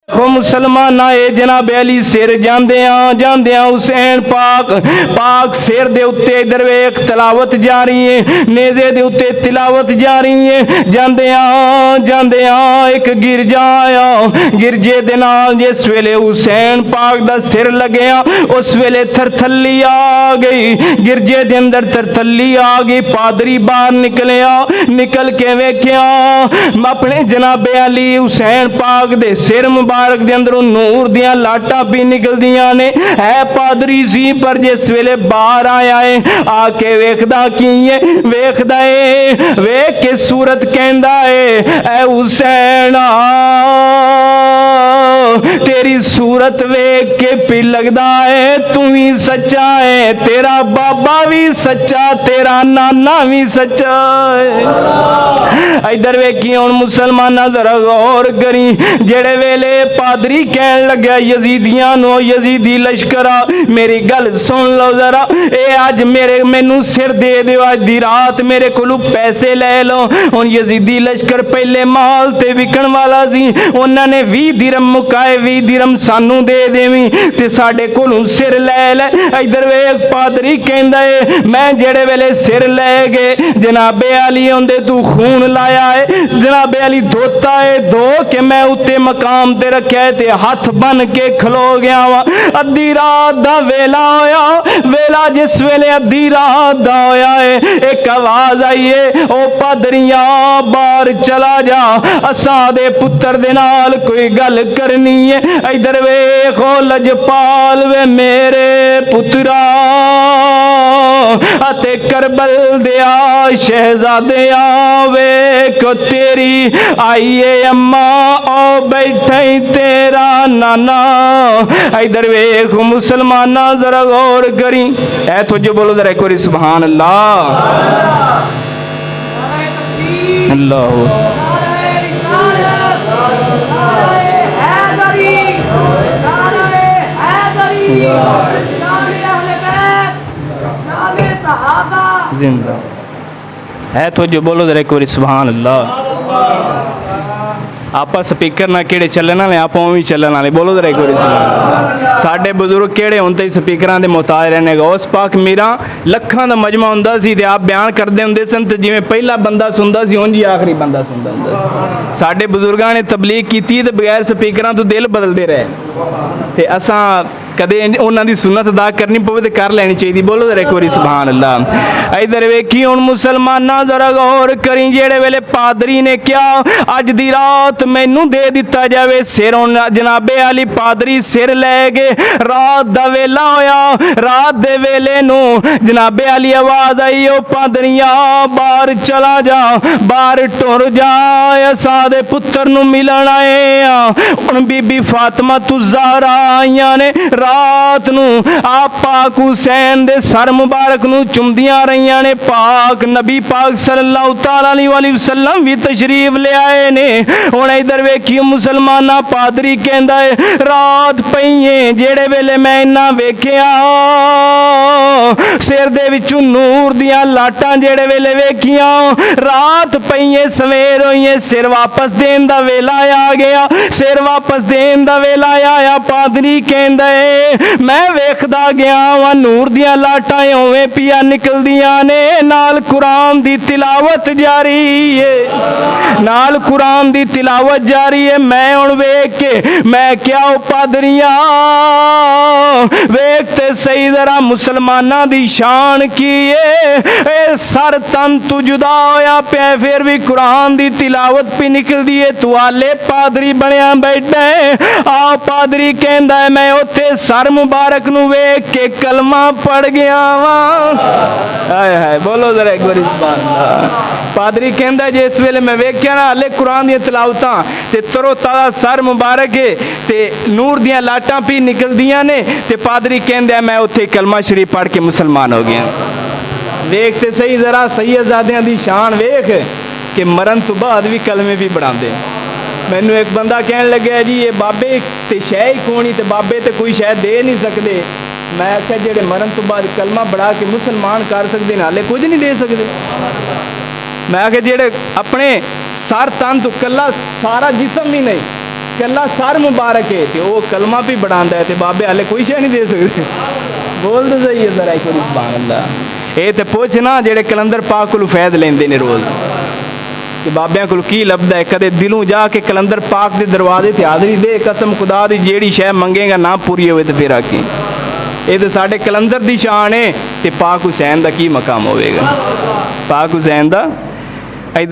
मुसलमान ए जनाब अली सिर जांदियां हुसैन पाक सिर दे उत्ते इधर वेख तिलावत जारी है, नेज़े दे उत्ते तिलावत जारी है। जांदियां एक गिरजा आया, गिरजे दे नाल जिस वेले हुसैन पाक दा सिर लग्या उस वेले थरथली आ गई, गिरजे दे अंदर थरथली आ गई। पादरी बाहर निकलिया, निकल के वेख्या अपने जनाब अली हुसैन पाक दे सिर मुबारक दे अंदरों नूर दियां लाटां भी निकलदियां ने। है पादरी सी पर जिस वेले बाहर आया है आके वेखदा की है, वेखदा है वेख के सूरत कहंदा है ऐ हुसैन तेरी सूरत वेख के पी लगदा है तू ही सच्चा है, तेरा बाबा भी सच्चा, तेरा नाना भी सच्चा है। इधर वेखी हुण मुसलमाना जरा गौर करी, जेड़े वेले पादरी कहन लग्या यजीदियां नो, यजीदी लश्करा मेरी गल सुन लो जरा, ए अज मैनू सिर दे दिओ, अज दी रात मेरे कोलों पैसे ले लो। हुण यजीदी लश्कर पहले माल ते विकण वाला सी, उन्हां ने 20 दिरहम मुकाए, 20 दिरहम सानू दे देवी ते साडे कोलों सिर ले ले। इधर वेख पादरी कहंदा है मैं जेड़े वेले सिर ले गए जनाबे अली आंदे तू खून लाया है, जनाबे अली धोता है, धो के मैं उत्ते मकाम ते रखा है ते हथ बन के खलो गया वा। अद्धी रात दा वेला होया, वेला जिस वेले अद्धी रात दा होया है एक आवाज आई है ओ पादरिया बाहर चला जा, असां दे पुत्र दे नाल कोई गल करनी है। इधर वेखो लजपाल वे मेरे पुत्रा अते करबल दिया शहजादिया वेखो तेरी आइए अम्मा ओ बैठे तेरा नाना। इधर वेख मुसलमाना जरा गौर करी, ऐ तुझे बोलो जरा एक बारी सुभान अल्लाह अल्लाह। जिंदा है तो जो बोलो जरा एक बारी सुभान अल्लाह। आप स्पीकर ना केड़े चलन वाले आप भी चलन वाले, बोलो जरा एक बारी सुभान। साडे बुजुर्ग केड़े होंदे स्पीकरां दे मोहताज रहने गौस पाक मीरा लखां दा मजमा हुंदा सी ते आप बयान करदे हुंदे सन ते जिवें पहला बंदा सुनदा सी उंज ही आखरी बंदा सुनदा हुंदा सी। साडे बुजुर्गां ने तबलीग कीती ते बगैर स्पीकरां तो दिल बदलदे रहे ते असां कदे उन्हां दी सुन्नत अदा करनी पवे ते कर लेनी चाहिए, बोलो जरा एक बारी सुभान अल्लाह। इधर वेखी हुण मुसलमाना जरा गौर करी, जेड़े वेले पादरी ने कहा अज दी रात मैनू दे दिता जावे सिर, जनाबे अली पादरी सिर ले गए। रात दा वेला होया, रात दे वेले नू जनाबे अली आवाज आई ओ पादरिया बाहर चला जा, बाहर टुर जा, असां दे पुत्र नू मिलन आए आ। हुण बीबी फातिमा तू ज़हरा आईयां ने, रात नू आप पाक हुसैन दे सर मुबारक नू चुमदियां रहियां ने। पाक नबी पाक सल्लल्लाहु तआला अलैहि वसल्लम भी तशरीफ ले आए ने। हुण इधर वेखियो मुसलमाना पादरी कहंदा है रात पईए जेड़े वेले मैं इन्ना वेखिया सिर दे विचों नूर दियां लाटां जेड़े वेले वेखियां, रात पईए सवेर होईए सिर वापस देन दा वेला आ गया, सिर वापस देन दा वेला आया। पादरी कहंदा है मैं वेखदा गया वा नूर दियां लाटां उवें पिया निकलदियां ने, नाल कुरान दी तिलावत जारी है, नाल कुरान दी तिलावत जारी है। मैं हुण वेख के मैं क्या ओ पादरिया वेख ते सही जरा मुसलमाना दी शान की है, सर तन तू जुदा होया पे फिर भी कुरान दी तिलावत भी निकलदी है, तू आले पादरी बनया बैठा है। आ पादरी कहंदा है मैं उत्थे सर मुबारक नू वेख के कलमा पढ़ गया वा। हाय हाय बोलो जरा एक बार सुभान अल्लाह। पादरी कहंदा जिस वेले मैं वेख्या ना हाले कुरान दी तिलावतां ते तरो ताजा सर मुबारक है ते नूर दियां लाटां भी निकलदियां ने ते पादरी कहंदा मैं उत्थे कलमा शरीफ पढ़ के मुसलमान हो गया। वेख ते सही जरा सैयदजादियां दी शान वेख कि मरन तो बाद भी कलमे भी बढ़ाते। मैनू एक बंदा कहन लगे जी ये बाबे ते शह ही खोनी ते बाबे ते कोई शह दे नहीं सकते। मैं आख्या जेड़े मरन तो बाद कलमा बढ़ा के मुसलमान कर सकते हाले कुछ नहीं दे सकते। मैं आख्या जेड़े अपने सर तन तो कला सारा जिसम भी नहीं ਕੱਲਾ ਸਰ ਮੁਬਾਰਕ ਹੈ ਤੇ ਉਹ ਕਲਮਾ ਵੀ ਬਣਾਉਂਦਾ ਹੈ ਤੇ ਬਾਬੇ ਹਾਲੇ ਕੋਈ ਸ਼ੈ ਨਹੀਂ ਦੇ ਸਕਦੇ ਬੋਲ ਤਾਂ ਸਹੀ ਹੈ ਜ਼ਰਾ ਇੱਕ ਵਾਰੀ ਸੁਭਾਨ ਅੱਲਾ ਇਹ ਤੇ ਪੁੱਛ ਨਾ ਜਿਹੜੇ ਕਲੰਦਰ ਪਾਕ ਕੋਲ ਫੈਦ ਲੈਂਦੇ ਨੇ ਰੋਜ਼ ਕਿ ਬਾਬਿਆਂ ਕੋਲ ਕੀ ਲੱਭਦਾ ਹੈ ਕਦੇ ਦਿਲੋਂ ਜਾ ਕੇ ਕਲੰਦਰ ਪਾਕ ਦੇ ਦਰਵਾਜ਼ੇ ਤੇ ਹਾਜ਼ਰੀ ਦੇ ਕਸਮ ਖੁਦਾ ਦੀ ਜਿਹੜੀ ਸ਼ੈ ਮੰਗੇਗਾ ਨਾ ਪੂਰੀ ਹੋਵੇ ਤੇ ਫਿਰ ਆਖੀ ਇਹ ਤੇ ਸਾਡੇ ਕਲੰਦਰ ਦੀ ਸ਼ਾਨ ਹੈ ਤੇ ਪਾਕ ਹੁਸੈਨ ਦਾ ਕੀ ਮਕਾਮ ਹੋਵੇਗਾ ਪਾਕ ਹੁਸੈਨ ਦਾ